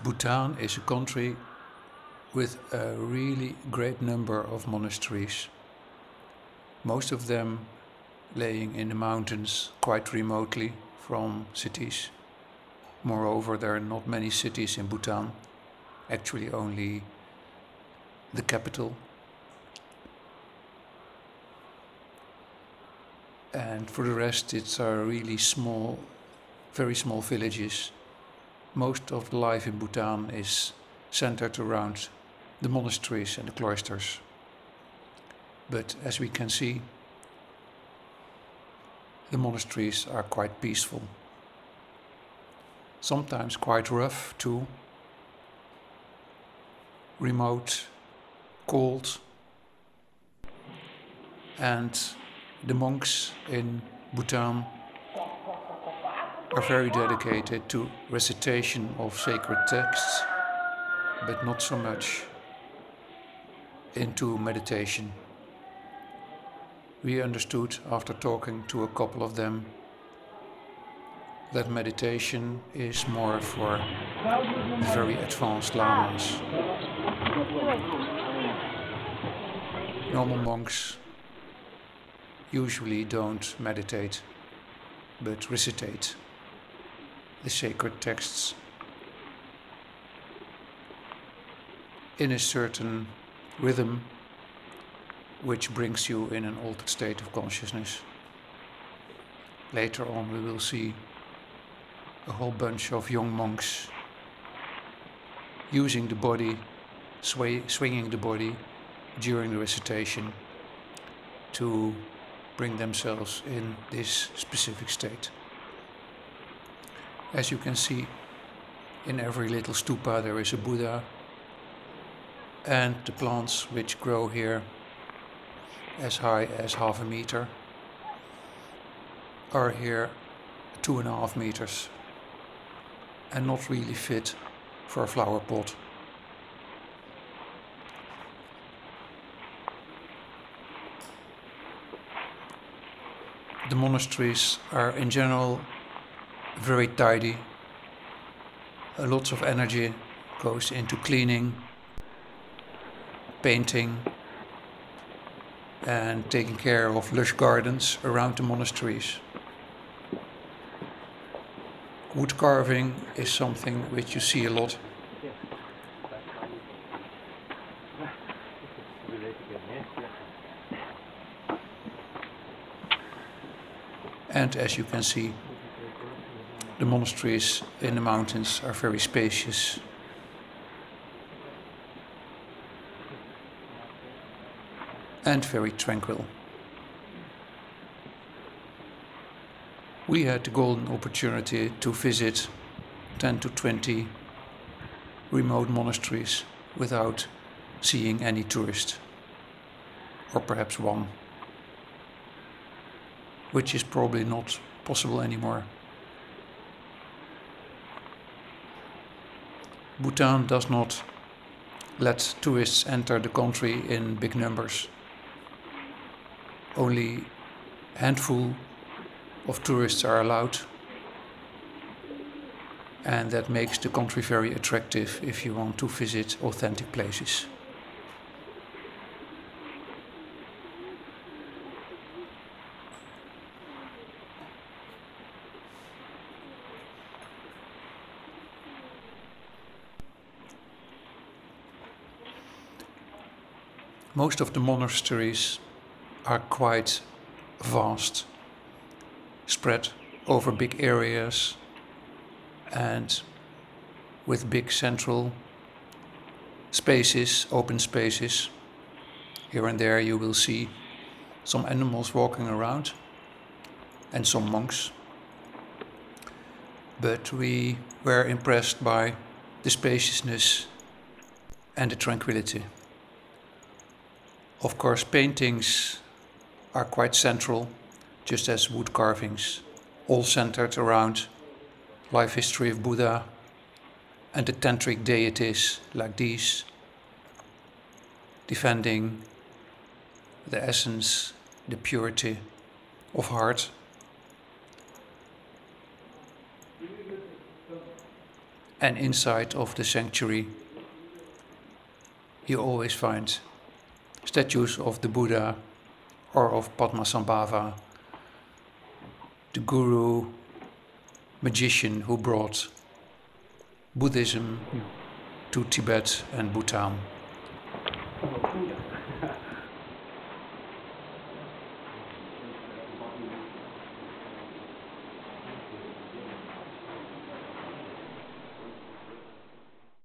Bhutan is a country with a really great number of monasteries, most of them laying in the mountains quite remotely from cities. Moreover, there are not many cities in Bhutan, actually only the capital. And for the rest, it's really small, very small villages. Most of the life in Bhutan is centered around the monasteries and the cloisters. But as we can see, the monasteries are quite peaceful. Sometimes quite rough too. Remote, cold. And the monks in Bhutan are very dedicated to recitation of sacred texts, but not so much into meditation. We understood after talking to a couple of them that meditation is more for the very advanced lamas. Normal monks usually don't meditate, but recitate the sacred texts in a certain rhythm which brings you in an altered state of consciousness. Later on we will see a whole bunch of young monks using the body, swinging the body during the recitation to bring themselves in this specific state. As you can see, in every little stupa there is a Buddha, and the plants which grow here as high as 1/2 meter are here 2.5 meters and not really fit for a flower pot. The monasteries are in general very tidy. Lots of energy goes into cleaning, painting, and taking care of lush gardens around the monasteries. Wood carving is something which you see a lot. And as you can see, the monasteries in the mountains are very spacious. And very tranquil. We had the golden opportunity to visit 10 to 20 remote monasteries without seeing any tourist, or perhaps one, which is probably not possible anymore. Bhutan does not let tourists enter the country in big numbers. Only a handful of tourists are allowed, and that makes the country very attractive if you want to visit authentic places. Most of the monasteries are quite vast, spread over big areas and with big central spaces, open spaces. Here and there you will see some animals walking around and some monks. But we were impressed by the spaciousness and the tranquility. Of course, paintings are quite central, just as wood carvings, all centered around life history of Buddha and the tantric deities like these, defending the essence, the purity of heart. And inside of the sanctuary, you always find statues of the Buddha or of Padmasambhava, the guru, magician who brought Buddhism to Tibet and Bhutan.